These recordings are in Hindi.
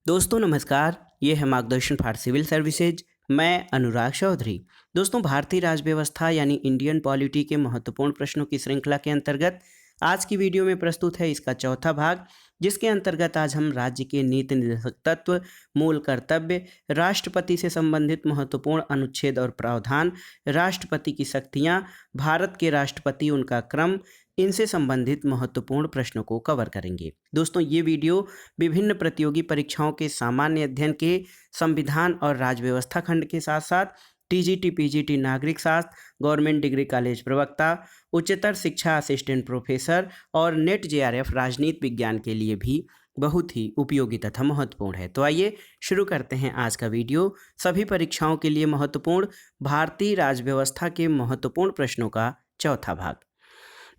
दोस्तों नमस्कार। ये है मार्गदर्शन फॉर सिविल सर्विसेज। मैं अनुराग चौधरी। दोस्तों भारतीय राज्य व्यवस्था यानी इंडियन पॉलिटी के महत्वपूर्ण प्रश्नों की श्रृंखला के अंतर्गत आज की वीडियो में प्रस्तुत है इसका चौथा भाग, जिसके अंतर्गत आज हम राज्य के नीति निर्देशक तत्व, मूल कर्तव्य, राष्ट्रपति से संबंधित महत्वपूर्ण अनुच्छेद और प्रावधान, राष्ट्रपति की शक्तियाँ, भारत के राष्ट्रपति उनका क्रम, इनसे संबंधित महत्वपूर्ण प्रश्नों को कवर करेंगे। दोस्तों ये वीडियो विभिन्न प्रतियोगी परीक्षाओं के सामान्य अध्ययन के, संविधान और राज्य व्यवस्था खंड के साथ साथ टीजीटी पीजीटी नागरिक शास्त्र, गवर्नमेंट डिग्री कॉलेज प्रवक्ता, उच्चतर शिक्षा असिस्टेंट प्रोफेसर और नेट जेआरएफ राजनीति विज्ञान के लिए भी बहुत ही उपयोगी तथा महत्वपूर्ण है। तो आइए शुरू करते हैं आज का वीडियो। सभी परीक्षाओं के लिए महत्वपूर्ण भारतीय राज्य व्यवस्था के महत्वपूर्ण प्रश्नों का चौथा भाग।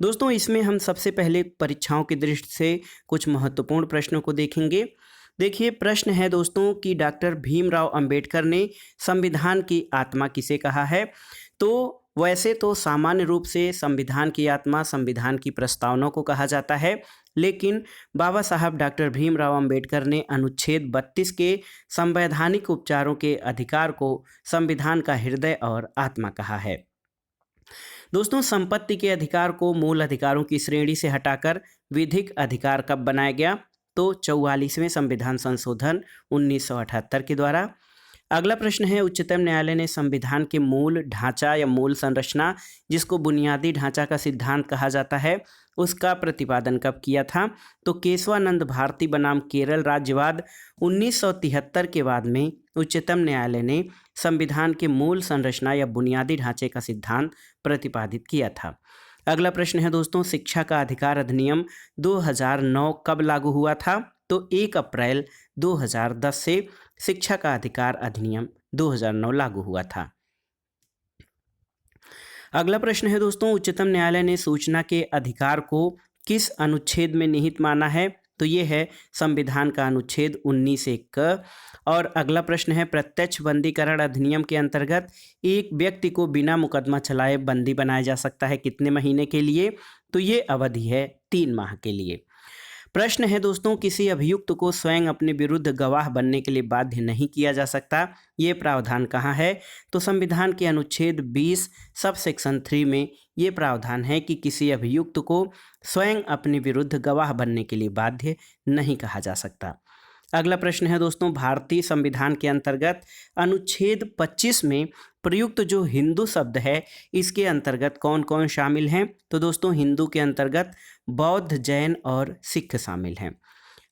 दोस्तों इसमें हम सबसे पहले परीक्षाओं की दृष्टि से कुछ महत्वपूर्ण प्रश्नों को देखेंगे। देखिए प्रश्न है दोस्तों कि डॉक्टर भीमराव अंबेडकर ने संविधान की आत्मा किसे कहा है। तो वैसे तो सामान्य रूप से संविधान की आत्मा संविधान की प्रस्तावना को कहा जाता है, लेकिन बाबा साहब डॉक्टर भीमराव अंबेडकर ने अनुच्छेद 32 के संवैधानिक उपचारों के अधिकार को संविधान का हृदय और आत्मा कहा है। दोस्तों संपत्ति के अधिकार को मूल अधिकारों की श्रेणी से हटाकर विधिक अधिकार कब बनाया गया? तो 44वें संविधान संशोधन 1978 के द्वारा। अगला प्रश्न है उच्चतम न्यायालय ने संविधान के मूल ढांचा या मूल संरचना, जिसको बुनियादी ढांचा का सिद्धांत कहा जाता है, उसका प्रतिपादन कब किया था? तो केशवानंद भारती बनाम केरल राज्यवाद 1973 के बाद में उच्चतम न्यायालय ने संविधान के मूल संरचना या बुनियादी ढांचे का सिद्धांत प्रतिपादित किया था। अगला प्रश्न है दोस्तों शिक्षा का अधिकार अधिनियम 2009 कब लागू हुआ था? तो 1 अप्रैल 2010 से शिक्षा का अधिकार अधिनियम 2009 लागू हुआ था। अगला प्रश्न है दोस्तों उच्चतम न्यायालय ने सूचना के अधिकार को किस अनुच्छेद में निहित माना है? तो ये है संविधान का अनुच्छेद 19(1)। और अगला प्रश्न है प्रत्यक्ष बंदीकरण अधिनियम के अंतर्गत एक व्यक्ति को बिना मुकदमा चलाए बंदी बनाया जा सकता है कितने महीने के लिए? तो ये अवधि है 3 माह के लिए। प्रश्न है दोस्तों किसी अभियुक्त को स्वयं अपने विरुद्ध गवाह बनने के लिए बाध्य नहीं किया जा सकता, ये प्रावधान कहाँ है? तो संविधान के अनुच्छेद 20 सब सेक्शन 3 में ये प्रावधान है कि किसी अभियुक्त को स्वयं अपने विरुद्ध गवाह बनने के लिए बाध्य नहीं कहा जा सकता। अगला प्रश्न है दोस्तों भारतीय संविधान के अंतर्गत अनुच्छेद 25 में प्रयुक्त जो हिंदू शब्द है इसके अंतर्गत कौन कौन शामिल हैं? तो दोस्तों हिंदू के अंतर्गत बौद्ध, जैन और सिख शामिल हैं।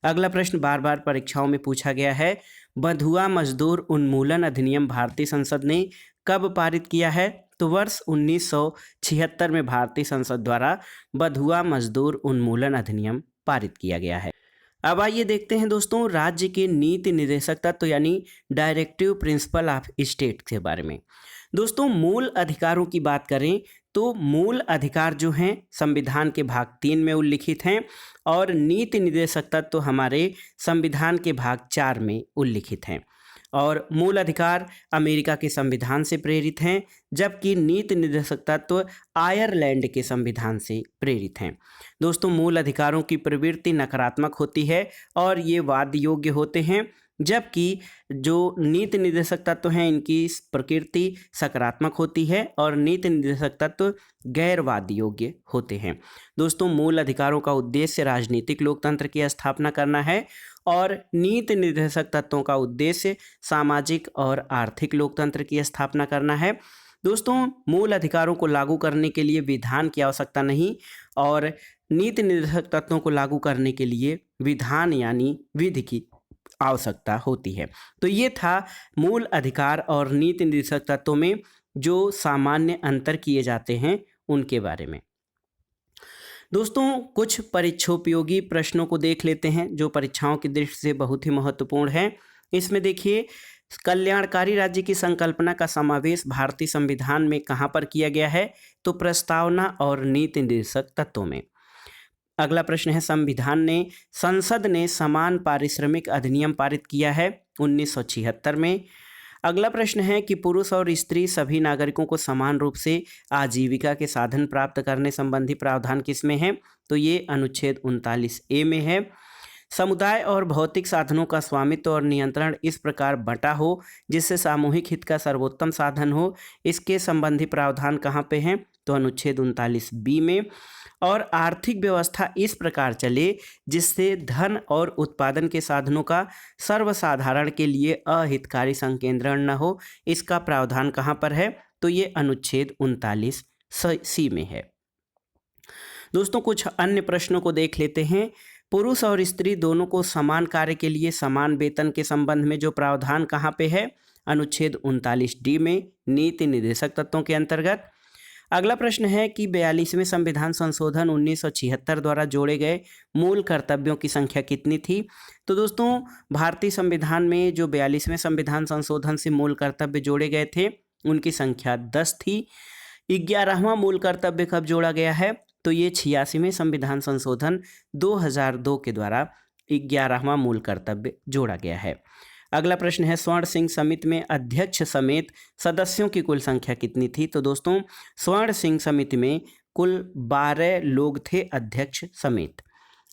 अगला प्रश्न बार बार परीक्षाओं में पूछा गया है, बंधुआ मजदूर उन्मूलन अधिनियम भारतीय संसद ने कब पारित किया है? तो वर्ष 1976 में भारतीय संसद द्वारा बंधुआ मजदूर उन्मूलन अधिनियम पारित किया गया है। अब आइए देखते हैं दोस्तों राज्य के नीति निर्देशक तत्व यानी डायरेक्टिव प्रिंसिपल ऑफ स्टेट के बारे में। दोस्तों मूल अधिकारों की बात करें तो मूल अधिकार जो हैं संविधान के भाग 3 में उल्लिखित हैं और नीति निर्देशक तत्व हमारे संविधान के भाग 4 में उल्लिखित हैं। और मूल अधिकार अमेरिका के संविधान से प्रेरित हैं, जबकि नीति निर्देशक तत्व आयरलैंड के संविधान से प्रेरित हैं। दोस्तों मूल अधिकारों की प्रवृत्ति नकारात्मक होती है और ये वाद योग्य होते हैं, जबकि जो नीति निर्देशक तत्व हैं इनकी प्रकृति सकारात्मक होती है और नीति निर्देशक तत्व गैरवाद योग्य होते हैं। दोस्तों मूल अधिकारों का उद्देश्य राजनीतिक लोकतंत्र की स्थापना करना है और नीति निर्देशक तत्वों का उद्देश्य सामाजिक और आर्थिक लोकतंत्र की स्थापना करना है। दोस्तों मूल अधिकारों को लागू करने के लिए विधान की आवश्यकता नहीं और नीति निर्देशक तत्वों को लागू करने के लिए विधान यानी विधि की आवश्यकता होती है। तो ये था मूल अधिकार और नीति निर्देशक तत्वों में जो सामान्य अंतर किए जाते हैं उनके बारे में। दोस्तों कुछ परीक्षोपयोगी प्रश्नों को देख लेते हैं जो परीक्षाओं की दृष्टि से बहुत ही महत्वपूर्ण है। इसमें देखिए कल्याणकारी राज्य की संकल्पना का समावेश भारतीय संविधान में कहाँ पर किया गया है? तो प्रस्तावना और नीति निर्देशक तत्वों में। अगला प्रश्न है संसद ने समान पारिश्रमिक अधिनियम पारित किया है 1976 में। अगला प्रश्न है कि पुरुष और स्त्री सभी नागरिकों को समान रूप से आजीविका के साधन प्राप्त करने संबंधी प्रावधान किसमें है? तो ये अनुच्छेद 39A में है। समुदाय और भौतिक साधनों का स्वामित्व और नियंत्रण इस प्रकार बंटा हो जिससे सामूहिक हित का सर्वोत्तम साधन हो, इसके संबंधी प्रावधान कहाँ पे हैं? तो अनुच्छेद 39 बी में। और आर्थिक व्यवस्था इस प्रकार चले जिससे धन और उत्पादन के साधनों का सर्वसाधारण के लिए अहितकारी संकेंद्रण न हो, इसका प्रावधान कहाँ पर है? तो ये अनुच्छेद 39 सी में है। दोस्तों कुछ अन्य प्रश्नों को देख लेते हैं। पुरुष और स्त्री दोनों को समान कार्य के लिए समान वेतन के संबंध में जो प्रावधान कहाँ पे है? अनुच्छेद 39 डी में, नीति निर्देशक तत्वों के अंतर्गत। अगला प्रश्न है कि 42वें संविधान संशोधन 1976 द्वारा जोड़े गए मूल कर्तव्यों की संख्या कितनी थी? तो दोस्तों भारतीय संविधान में जो 42वें संविधान संशोधन से मूल कर्तव्य जोड़े गए थे उनकी संख्या 10 थी। 11वां मूल कर्तव्य कब जोड़ा गया है? तो ये 86वें संविधान संशोधन 2002 के द्वारा 11वां मूल कर्तव्य जोड़ा गया है। अगला प्रश्न है स्वर्ण सिंह समिति में अध्यक्ष समेत सदस्यों की कुल संख्या कितनी थी? तो दोस्तों स्वर्ण सिंह समिति में कुल 12 लोग थे अध्यक्ष समेत।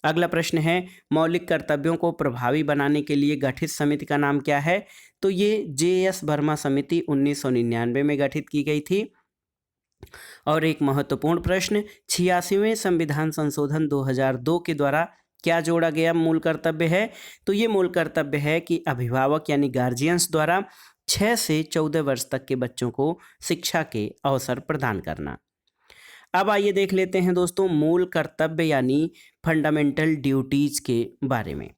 अगला प्रश्न है मौलिक कर्तव्यों को प्रभावी बनाने के लिए गठित समिति का नाम क्या है? तो ये JS वर्मा समिति 1999 में गठित की गई थी। और एक महत्वपूर्ण प्रश्न 86वें संविधान संशोधन 2002 के द्वारा क्या जोड़ा गया मूल कर्तव्य है? तो ये मूल कर्तव्य है कि अभिभावक यानी गार्जियंस द्वारा 6 से 14 वर्ष तक के बच्चों को शिक्षा के अवसर प्रदान करना। अब आइए देख लेते हैं दोस्तों मूल कर्तव्य यानी फंडामेंटल ड्यूटीज के बारे में।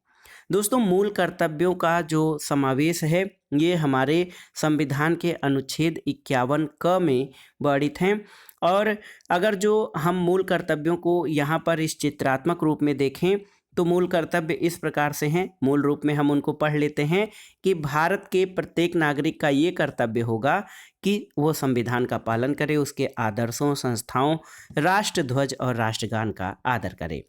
दोस्तों मूल कर्तव्यों का जो समावेश है ये हमारे संविधान के अनुच्छेद 51 क में वर्णित हैं। और अगर जो हम मूल कर्तव्यों को यहाँ पर इस चित्रात्मक रूप में देखें तो मूल कर्तव्य इस प्रकार से हैं। मूल रूप में हम उनको पढ़ लेते हैं कि भारत के प्रत्येक नागरिक का ये कर्तव्य होगा कि वो संविधान का पालन करे, उसके आदर्शों, संस्थाओं, राष्ट्र ध्वज और राष्ट्रगान का आदर करे।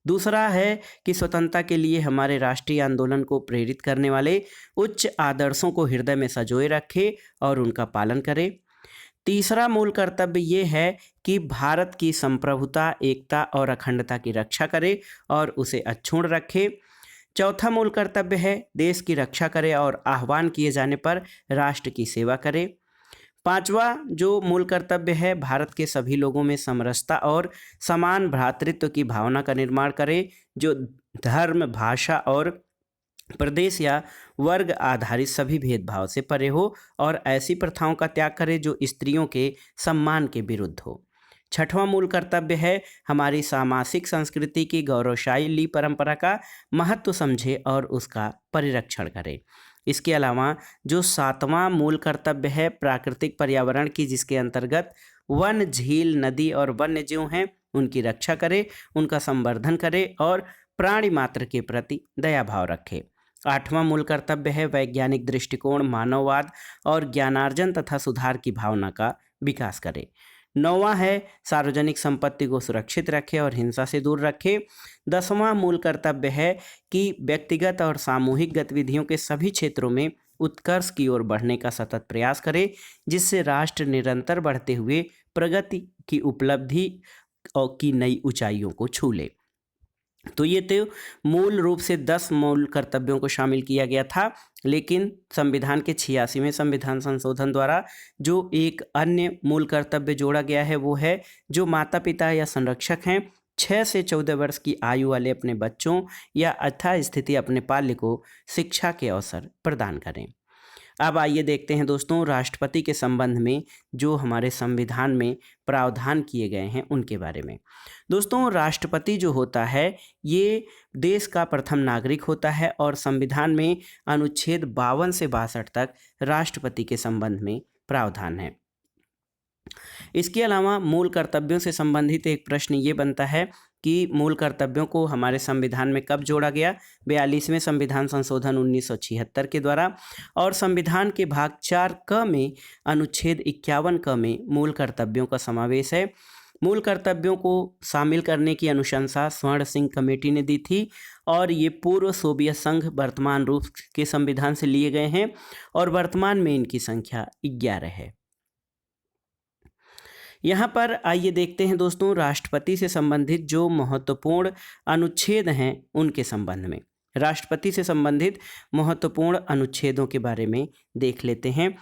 दूसरा है कि स्वतंत्रता के लिए हमारे राष्ट्रीय आंदोलन को प्रेरित करने वाले उच्च आदर्शों को हृदय में संजोए रखे और उनका पालन करे। तीसरा मूल कर्तव्य ये है कि भारत की संप्रभुता, एकता और अखंडता की रक्षा करे और उसे अक्षुण्ण रखे। चौथा मूल कर्तव्य है देश की रक्षा करे और आह्वान किए जाने पर राष्ट्र की सेवा करे। पांचवा जो मूल कर्तव्य है भारत के सभी लोगों में समरसता और समान भ्रातृत्व की भावना का निर्माण करे, जो धर्म, भाषा और प्रदेश या वर्ग आधारित सभी भेदभाव से परे हो और ऐसी प्रथाओं का त्याग करे जो स्त्रियों के सम्मान के विरुद्ध हो। छठवां मूल कर्तव्य है हमारी सामाजिक संस्कृति की गौरवशाली परंपरा का महत्व समझे और उसका परिरक्षण करे। इसके अलावा जो सातवां मूल कर्तव्य है प्राकृतिक पर्यावरण की, जिसके अंतर्गत वन, झील, नदी और वन्य जीव हैं उनकी रक्षा करे, उनका संवर्धन करे और प्राणी मात्र के प्रति दया भाव रखे। आठवां मूल कर्तव्य है वैज्ञानिक दृष्टिकोण, मानववाद और ज्ञानार्जन तथा सुधार की भावना का विकास करे। नौवां है सार्वजनिक संपत्ति को सुरक्षित रखे और हिंसा से दूर रखे। 10वां मूल कर्तव्य है कि व्यक्तिगत और सामूहिक गतिविधियों के सभी क्षेत्रों में उत्कर्ष की ओर बढ़ने का सतत प्रयास करे, जिससे राष्ट्र निरंतर बढ़ते हुए प्रगति की उपलब्धि और की नई ऊंचाइयों को छू ले। तो ये तो मूल रूप से 10 मूल कर्तव्यों को शामिल किया गया था, लेकिन संविधान के 86वें संविधान संशोधन द्वारा जो एक अन्य मूल कर्तव्य जोड़ा गया है वो है जो माता पिता या संरक्षक हैं 6 से 14 वर्ष की आयु वाले अपने बच्चों या यथास्थिति अपने पाल्य को शिक्षा के अवसर प्रदान करें। अब आइए देखते हैं दोस्तों राष्ट्रपति के संबंध में जो हमारे संविधान में प्रावधान किए गए हैं उनके बारे में। दोस्तों राष्ट्रपति जो होता है ये देश का प्रथम नागरिक होता है और संविधान में अनुच्छेद 52 से 62 तक राष्ट्रपति के संबंध में प्रावधान है। इसके अलावा मूल कर्तव्यों से संबंधित एक प्रश्न ये बनता है कि मूल कर्तव्यों को हमारे संविधान में कब जोड़ा गया? 42वें संविधान संशोधन 1976 के द्वारा। और संविधान के भाग 4 क में अनुच्छेद 51 क में मूल कर्तव्यों का समावेश है। मूल कर्तव्यों को शामिल करने की अनुशंसा स्वर्ण सिंह कमेटी ने दी थी और ये पूर्व सोवियत संघ वर्तमान रूप के संविधान से लिए गए हैं और वर्तमान में इनकी संख्या 11 है। यहाँ पर आइए देखते हैं दोस्तों राष्ट्रपति से संबंधित जो महत्वपूर्ण अनुच्छेद हैं उनके संबंध में। राष्ट्रपति से संबंधित महत्वपूर्ण अनुच्छेदों के बारे में देख लेते हैं।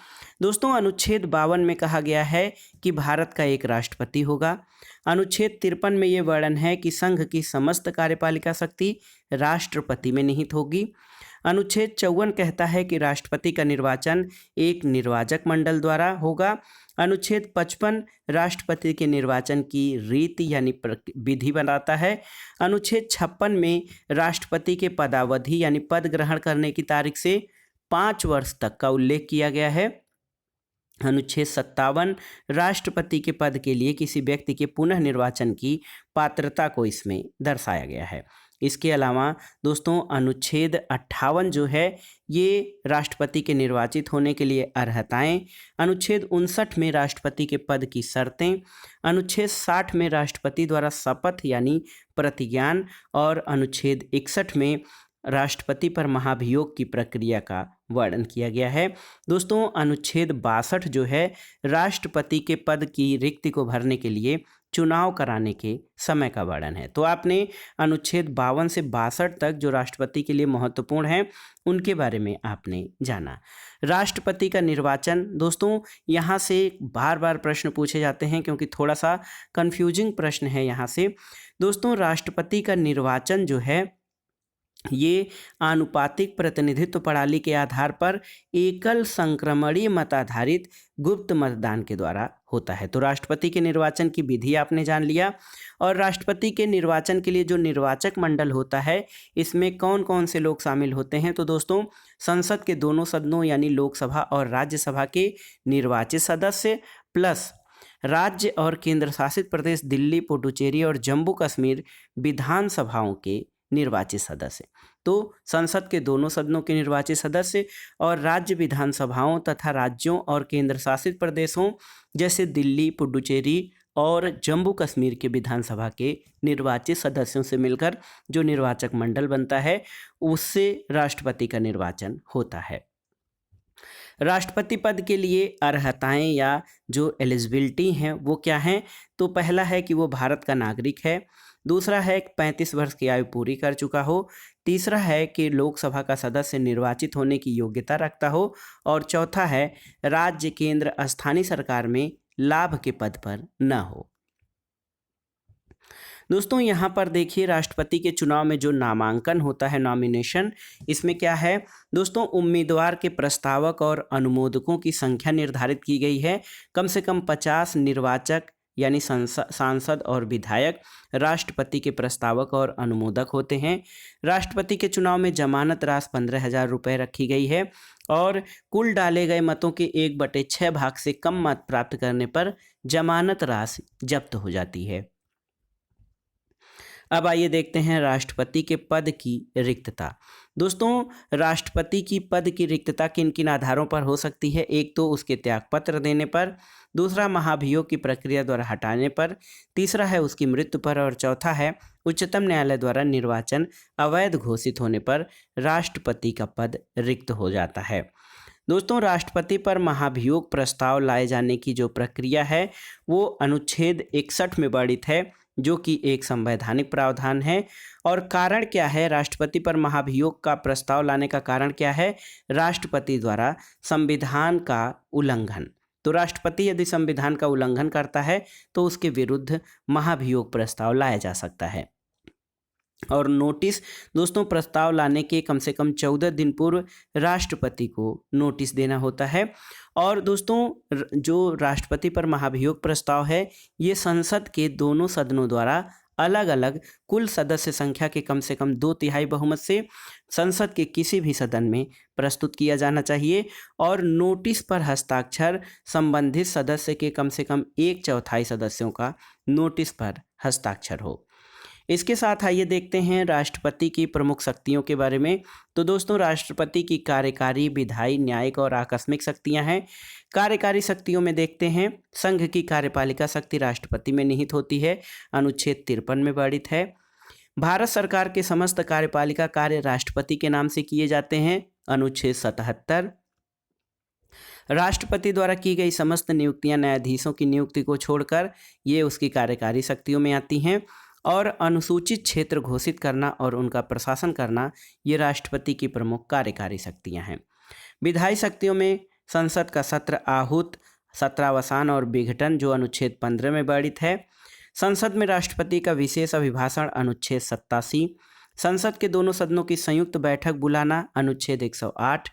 दोस्तों, अनुच्छेद 52 में कहा गया है कि भारत का एक राष्ट्रपति होगा। अनुच्छेद 53 में ये वर्णन है कि संघ की समस्त कार्यपालिका शक्ति राष्ट्रपति में निहित होगी। अनुच्छेद 54 कहता है कि राष्ट्रपति का निर्वाचन एक निर्वाचक मंडल द्वारा होगा। अनुच्छेद 55 राष्ट्रपति के निर्वाचन की रीति यानी विधि बनाता है। अनुच्छेद 56 में राष्ट्रपति के पदावधि यानी पद ग्रहण करने की तारीख से 5 वर्ष तक का उल्लेख किया गया है। अनुच्छेद 57 राष्ट्रपति के पद के लिए किसी व्यक्ति के पुनः निर्वाचन की पात्रता को इसमें दर्शाया गया है। इसके अलावा दोस्तों, अनुच्छेद 58 जो है ये राष्ट्रपति के निर्वाचित होने के लिए अर्हताएं। अनुच्छेद 59 में राष्ट्रपति के पद की शर्तें। अनुच्छेद 60 में राष्ट्रपति द्वारा शपथ यानी प्रतिज्ञान और अनुच्छेद 61 में राष्ट्रपति पर महाभियोग की प्रक्रिया का वर्णन किया गया है। दोस्तों, अनुच्छेद 62 जो है राष्ट्रपति के पद की रिक्ति को भरने के लिए चुनाव कराने के समय का वर्णन है। तो आपने अनुच्छेद 52 से 62 तक जो राष्ट्रपति के लिए महत्वपूर्ण है उनके बारे में आपने जाना। राष्ट्रपति का निर्वाचन, दोस्तों यहाँ से बार बार प्रश्न पूछे जाते हैं क्योंकि थोड़ा सा कंफ्यूजिंग प्रश्न है यहाँ से। दोस्तों, राष्ट्रपति का निर्वाचन जो है ये आनुपातिक प्रतिनिधित्व प्रणाली के आधार पर एकल संक्रमणीय मत आधारित गुप्त मतदान के द्वारा होता है। तो राष्ट्रपति के निर्वाचन की विधि आपने जान लिया। और राष्ट्रपति के निर्वाचन के लिए जो निर्वाचक मंडल होता है इसमें कौन कौन से लोग शामिल होते हैं? तो दोस्तों, संसद के दोनों सदनों यानी लोकसभा और राज्यसभा के निर्वाचित सदस्य प्लस राज्य और केंद्र शासित प्रदेश दिल्ली, पुडुचेरी और जम्मू कश्मीर विधानसभाओं के निर्वाचित सदस्य। तो संसद के दोनों सदनों के निर्वाचित सदस्य और राज्य विधानसभाओं तथा राज्यों और केंद्र शासित प्रदेशों जैसे दिल्ली, पुडुचेरी और जम्मू कश्मीर के विधानसभा के निर्वाचित सदस्यों से मिलकर जो निर्वाचक मंडल बनता है उससे राष्ट्रपति का निर्वाचन होता है। राष्ट्रपति पद के लिए अर्हताएं या जो एलिजिबिलिटी हैं वो क्या हैं? तो पहला है कि वो भारत का नागरिक है। दूसरा है 35 वर्ष की आयु पूरी कर चुका हो। तीसरा है कि लोकसभा का सदस्य निर्वाचित होने की योग्यता रखता हो। और चौथा है राज्य, केंद्र, स्थानीय सरकार में लाभ के पद पर न हो। दोस्तों, यहाँ पर देखिए राष्ट्रपति के चुनाव में जो नामांकन होता है, नॉमिनेशन, इसमें क्या है दोस्तों, उम्मीदवार के प्रस्तावक और अनुमोदकों की संख्या निर्धारित की गई है। कम से कम 50 निर्वाचक यानी सांसद और विधायक राष्ट्रपति के प्रस्तावक और अनुमोदक होते हैं। राष्ट्रपति के चुनाव में जमानत राशि 15,000 रुपये रखी गई है और कुल डाले गए मतों के 1/6 भाग से कम मत प्राप्त करने पर जमानत राशि जब्त हो जाती है। अब आइए देखते हैं राष्ट्रपति के पद की रिक्तता। दोस्तों, राष्ट्रपति की पद की रिक्तता किन किन आधारों पर हो सकती है? एक तो उसके त्यागपत्र देने पर, दूसरा महाभियोग की प्रक्रिया द्वारा हटाने पर, तीसरा है उसकी मृत्यु पर और चौथा है उच्चतम न्यायालय द्वारा निर्वाचन अवैध घोषित होने पर राष्ट्रपति का पद रिक्त हो जाता है। दोस्तों, राष्ट्रपति पर महाभियोग प्रस्ताव लाए जाने की जो प्रक्रिया है वो अनुच्छेद 61 में वर्णित है जो कि एक संवैधानिक प्रावधान है। और कारण क्या है? राष्ट्रपति पर महाभियोग का प्रस्ताव लाने का कारण क्या है? राष्ट्रपति द्वारा संविधान का उल्लंघन। तो राष्ट्रपति यदि संविधान का उल्लंघन करता है तो उसके विरुद्ध महाभियोग प्रस्ताव लाया जा सकता है। और नोटिस, दोस्तों प्रस्ताव लाने के कम से कम 14 दिन पूर्व राष्ट्रपति को नोटिस देना होता है। और दोस्तों, जो राष्ट्रपति पर महाभियोग प्रस्ताव है ये संसद के दोनों सदनों द्वारा अलग अलग कुल सदस्य संख्या के कम से कम 2/3 बहुमत से संसद के किसी भी सदन में प्रस्तुत किया जाना चाहिए। और नोटिस पर हस्ताक्षर संबंधित सदस्य के कम से कम 1/4 सदस्यों का नोटिस पर हस्ताक्षर हो। इसके साथ आइए देखते हैं राष्ट्रपति की प्रमुख शक्तियों के बारे में। तो दोस्तों, राष्ट्रपति की कार्यकारी, विधायी, न्यायिक और आकस्मिक शक्तियां हैं। कार्यकारी शक्तियों में देखते हैं संघ की कार्यपालिका शक्ति राष्ट्रपति में निहित होती है, अनुच्छेद 53 में वर्णित है। भारत सरकार के समस्त कार्यपालिका कार्य राष्ट्रपति के नाम से किए जाते हैं, अनुच्छेद 77। राष्ट्रपति द्वारा की गई समस्त नियुक्तियां न्यायाधीशों की नियुक्ति को छोड़कर ये उसकी कार्यकारी शक्तियों में आती हैं। और अनुसूचित क्षेत्र घोषित करना और उनका प्रशासन करना ये राष्ट्रपति की प्रमुख कार्यकारी शक्तियां हैं। विधायी शक्तियों में संसद का सत्र आहूत, सत्रावसान और विघटन जो अनुच्छेद 15 में वर्णित है। संसद में राष्ट्रपति का विशेष अभिभाषण अनुच्छेद 87। संसद के दोनों सदनों की संयुक्त बैठक बुलाना अनुच्छेद 108।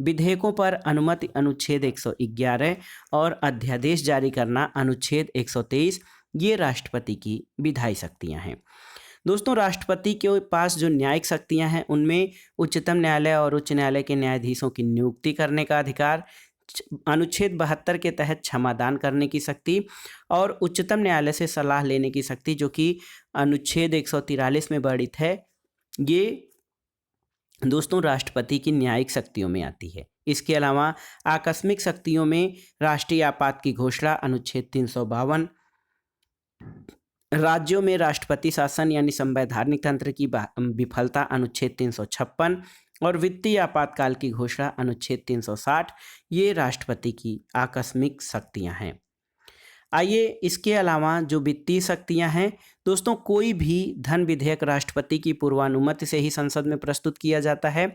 विधेयकों पर अनुमति अनुच्छेद 111 और अध्यादेश जारी करना अनुच्छेद 123 ये राष्ट्रपति की विधायी शक्तियां हैं। दोस्तों, राष्ट्रपति के पास जो न्यायिक शक्तियां हैं उनमें उच्चतम न्यायालय और उच्च न्यायालय के न्यायाधीशों की नियुक्ति करने का अधिकार, अनुच्छेद 72 के तहत क्षमादान करने की शक्ति और उच्चतम न्यायालय से सलाह लेने की शक्ति जो कि अनुच्छेद 143 में वर्णित है, ये दोस्तों राष्ट्रपति की न्यायिक शक्तियों में आती है। इसके अलावा आकस्मिक शक्तियों में राष्ट्रीय आपात की घोषणा अनुच्छेद 352, राज्यों में राष्ट्रपति शासन यानी संवैधानिक तंत्र की विफलता अनुच्छेद 356 और वित्तीय आपातकाल की घोषणा अनुच्छेद 360 ये राष्ट्रपति की आकस्मिक शक्तियां हैं। आइए इसके अलावा जो वित्तीय शक्तियां हैं दोस्तों, कोई भी धन विधेयक राष्ट्रपति की पूर्वानुमति से ही संसद में प्रस्तुत किया जाता है।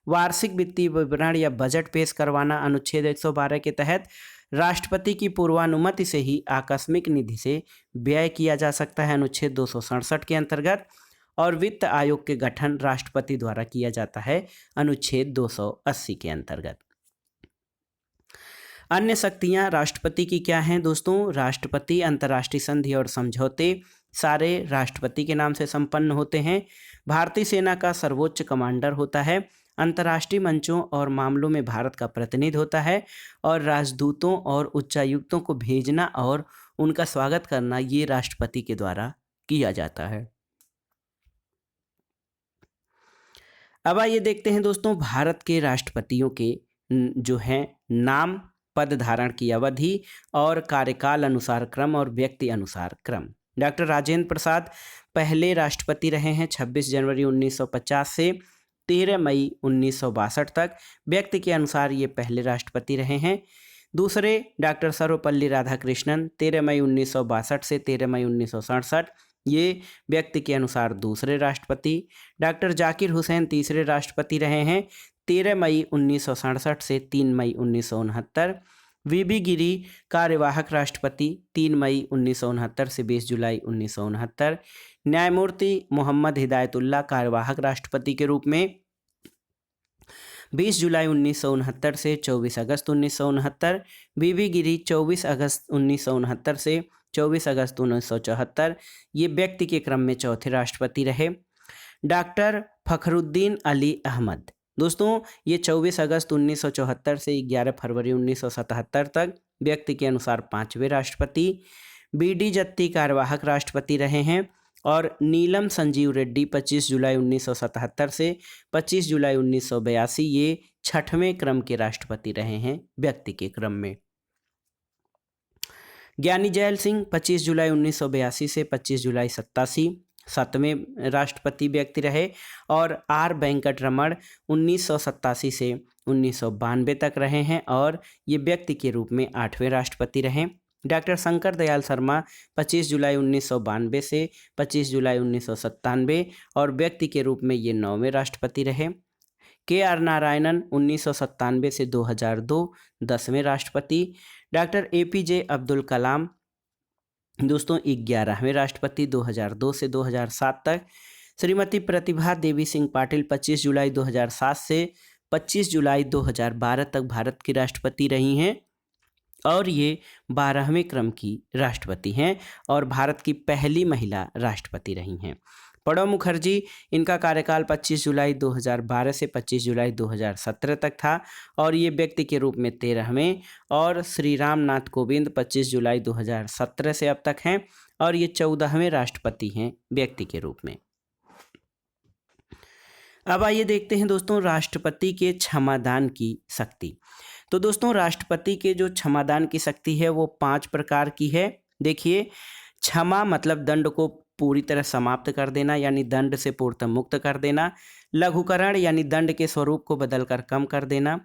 वार्षिक वित्तीय विवरण या बजट पेश करवाना अनुच्छेद 112 के तहत राष्ट्रपति की पूर्वानुमति से ही आकस्मिक निधि से व्यय किया जा सकता है अनुच्छेद 267 के अंतर्गत, और वित्त आयोग के गठन राष्ट्रपति द्वारा किया जाता है अनुच्छेद 280 के अंतर्गत। अन्य शक्तियां राष्ट्रपति की क्या हैं दोस्तों? राष्ट्रपति अंतर्राष्ट्रीय संधि और समझौते सारे राष्ट्रपति के नाम से संपन्न होते हैं। भारतीय सेना का सर्वोच्च कमांडर होता है। अंतर्राष्ट्रीय मंचों और मामलों में भारत का प्रतिनिधि होता है और राजदूतों और उच्चायुक्तों को भेजना और उनका स्वागत करना ये राष्ट्रपति के द्वारा किया जाता है। अब आइए देखते हैं दोस्तों भारत के राष्ट्रपतियों के जो हैं नाम, पद धारण की अवधि और कार्यकाल अनुसार क्रम और व्यक्ति अनुसार क्रम। डॉक्टर राजेंद्र प्रसाद पहले राष्ट्रपति रहे हैं 26 जनवरी 1950 से 13 मई 1962 तक। व्यक्ति के अनुसार ये पहले राष्ट्रपति रहे हैं। दूसरे डॉक्टर सर्वपल्ली राधाकृष्णन 13 मई 1962 से 13 मई 1967, ये व्यक्ति के अनुसार दूसरे राष्ट्रपति। डॉक्टर जाकिर हुसैन तीसरे राष्ट्रपति रहे हैं 13 मई 1967 से 3 मई 1969। वीबी गिरी कार्यवाहक राष्ट्रपति 3 मई 1969 से 20 जुलाई 1969। न्यायमूर्ति मोहम्मद हिदायतुल्लाह कार्यवाहक राष्ट्रपति के रूप में 20 जुलाई 1969 से 24 अगस्त 1969। वीबी गिरी 24 अगस्त 1969 से 24 अगस्त 1974, ये व्यक्ति के क्रम में चौथे राष्ट्रपति रहे। डॉक्टर फखरुद्दीन अली अहमद दोस्तों, ये 24 अगस्त 1974 से 11 फरवरी 1977 तक व्यक्ति के अनुसार पांचवें राष्ट्रपति। बीडी जत्ती कार्यवाहक राष्ट्रपति रहे हैं और नीलम संजीव रेड्डी 25 जुलाई 1977 से 25 जुलाई 1982 ये छठवें क्रम के राष्ट्रपति रहे हैं व्यक्ति के क्रम में। ज्ञानी जैल सिंह 25 जुलाई 1982 से 25 जुलाई 87 सातवें राष्ट्रपति व्यक्ति रहे और आर वेंकट रमण 1987 से 1992 तक रहे हैं और ये व्यक्ति के रूप में 8वें राष्ट्रपति रहे। डॉक्टर शंकर दयाल शर्मा 25 जुलाई 1992 से 25 जुलाई 1997 और व्यक्ति के रूप में ये 9वें राष्ट्रपति रहे। के आर नारायणन 1997 से 2002 10वें राष्ट्रपति। डॉक्टर एपीजे अब्दुल कलाम दोस्तों 11वें राष्ट्रपति 2002 से 2007 तक। श्रीमती प्रतिभा देवी सिंह पाटिल 25 जुलाई 2007 से 25 जुलाई 2012 तक भारत की राष्ट्रपति रही हैं और ये 12वें क्रम की राष्ट्रपति हैं और भारत की पहली महिला राष्ट्रपति रही हैं। प्रणब मुखर्जी, इनका कार्यकाल 25 जुलाई 2012 से 25 जुलाई 2017 तक था और ये व्यक्ति के रूप में 13वें। और श्री राम नाथ कोविंद 25 जुलाई 2017 से अब तक हैं और ये 14वें राष्ट्रपति हैं व्यक्ति के रूप में। अब आइए देखते हैं दोस्तों राष्ट्रपति के क्षमादान की शक्ति। तो दोस्तों राष्ट्रपति के जो क्षमादान की शक्ति है वो 5 प्रकार की है। देखिए, क्षमा मतलब दंड को पूरी तरह समाप्त कर देना यानी दंड से पूर्णतः मुक्त कर देना। लघुकरण यानी दंड के स्वरूप को बदलकर कम कर देना।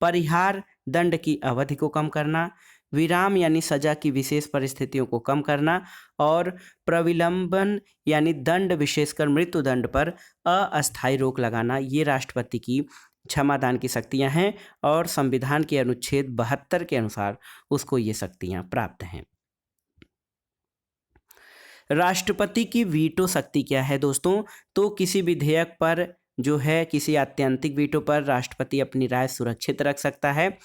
परिहार दंड की अवधि को कम करना। विराम यानी सजा की विशेष परिस्थितियों को कम करना और प्रविलंबन यानी दंड विशेषकर मृत्युदंड पर अस्थायी रोक लगाना, ये राष्ट्रपति की क्षमादान की शक्तियां हैं और संविधान के अनुच्छेद 72 के अनुसार उसको ये शक्तियां प्राप्त हैं। राष्ट्रपति की वीटो शक्ति क्या है दोस्तों? तो किसी विधेयक पर जो है, किसी आत्यंतिक वीटो पर राष्ट्रपति अपनी राय सुरक्षित रख सकता है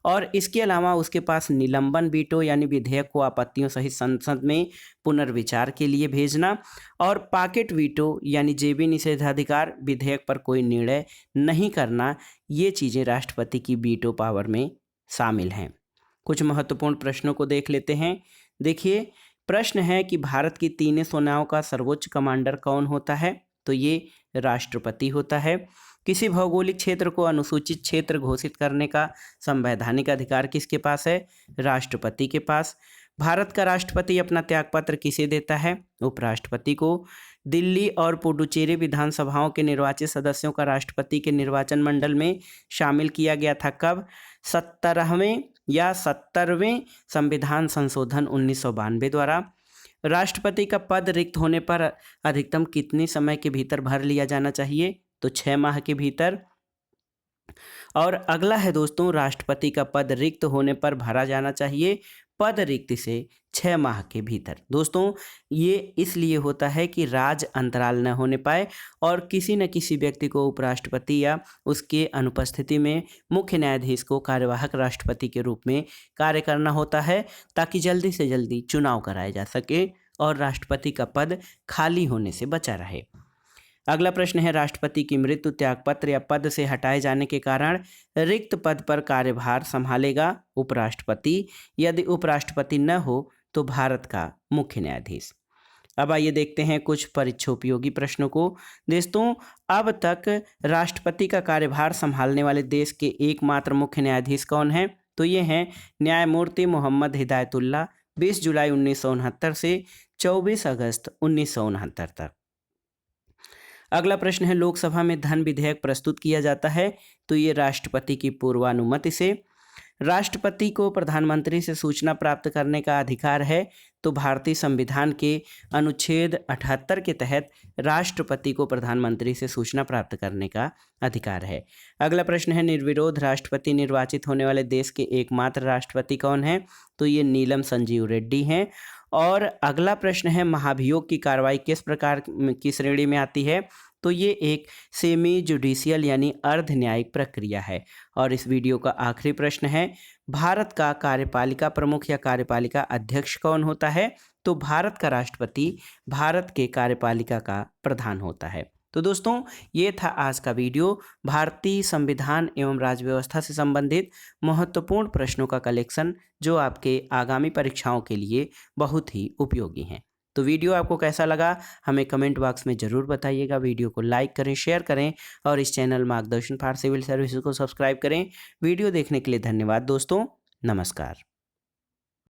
और इसके अलावा उसके पास निलंबन वीटो यानी विधेयक को आपत्तियों सहित संसद में पुनर्विचार के लिए भेजना और पॉकेट वीटो यानी जेबी निषेधाधिकार, विधेयक पर कोई निर्णय नहीं करना, ये चीज़ें राष्ट्रपति की वीटो पावर में शामिल हैं। कुछ महत्वपूर्ण प्रश्नों को देख लेते हैं। देखिए, प्रश्न है कि भारत की तीनों सेनाओं का सर्वोच्च कमांडर कौन होता है? तो ये राष्ट्रपति होता है। किसी भौगोलिक क्षेत्र को अनुसूचित क्षेत्र घोषित करने का संवैधानिक अधिकार किसके पास है? राष्ट्रपति के पास। भारत का राष्ट्रपति अपना त्यागपत्र किसे देता है? उपराष्ट्रपति को। दिल्ली और पुडुचेरी विधानसभाओं के निर्वाचित सदस्यों का राष्ट्रपति के निर्वाचन मंडल में शामिल किया गया था कब? 17वें या 70वें संविधान संशोधन 1992 द्वारा। राष्ट्रपति का पद रिक्त होने पर अधिकतम कितने समय के भीतर भर लिया जाना चाहिए? तो 6 माह के भीतर। और अगला है दोस्तों, राष्ट्रपति का पद रिक्त होने पर भरा जाना चाहिए पद रिक्ति से 6 माह के भीतर। दोस्तों, ये इसलिए होता है कि राज अंतराल न होने पाए और किसी न किसी व्यक्ति को उपराष्ट्रपति या उसके अनुपस्थिति में मुख्य न्यायाधीश को कार्यवाहक राष्ट्रपति के रूप में कार्य करना होता है ताकि जल्दी से जल्दी चुनाव कराया जा सके और राष्ट्रपति का पद खाली होने से बचा रहे। अगला प्रश्न है, राष्ट्रपति की मृत्यु, त्यागपत्र या पद से हटाए जाने के कारण रिक्त पद पर कार्यभार संभालेगा उपराष्ट्रपति। यदि उपराष्ट्रपति न हो तो भारत का मुख्य न्यायाधीश। अब आइए देखते हैं कुछ परीक्षोपयोगी प्रश्नों को। दोस्तों, अब तक राष्ट्रपति का कार्यभार संभालने वाले देश के एकमात्र मुख्य न्यायाधीश कौन है? तो ये हैं न्यायमूर्ति मोहम्मद हिदायतुल्लाह, 20 जुलाई 1969 से 24 अगस्त 1969 तक। अगला प्रश्न है, लोकसभा में धन विधेयक प्रस्तुत किया जाता है तो ये राष्ट्रपति की पूर्वानुमति से। राष्ट्रपति को प्रधानमंत्री से सूचना प्राप्त करने का अधिकार है तो भारतीय संविधान के अनुच्छेद 78 के तहत राष्ट्रपति को प्रधानमंत्री से सूचना प्राप्त करने का अधिकार है। अगला प्रश्न है, निर्विरोध राष्ट्रपति निर्वाचित होने वाले देश के एकमात्र राष्ट्रपति कौन है? तो ये नीलम संजीव रेड्डी हैं। और अगला प्रश्न है, महाभियोग की कार्रवाई किस प्रकार की श्रेणी में आती है? तो ये एक सेमी जुडिशियल यानी अर्ध न्यायिक प्रक्रिया है। और इस वीडियो का आखिरी प्रश्न है, भारत का कार्यपालिका प्रमुख या कार्यपालिका अध्यक्ष कौन होता है? तो भारत का राष्ट्रपति भारत के कार्यपालिका का प्रधान होता है। तो दोस्तों, ये था आज का वीडियो, भारतीय संविधान एवं राज्य व्यवस्था से संबंधित महत्वपूर्ण प्रश्नों का कलेक्शन जो आपके आगामी परीक्षाओं के लिए बहुत ही उपयोगी हैं। तो वीडियो आपको कैसा लगा हमें कमेंट बॉक्स में ज़रूर बताइएगा। वीडियो को लाइक करें, शेयर करें और इस चैनल मार्गदर्शन फॉर सिविल सर्विसेज को सब्सक्राइब करें। वीडियो देखने के लिए धन्यवाद दोस्तों। नमस्कार।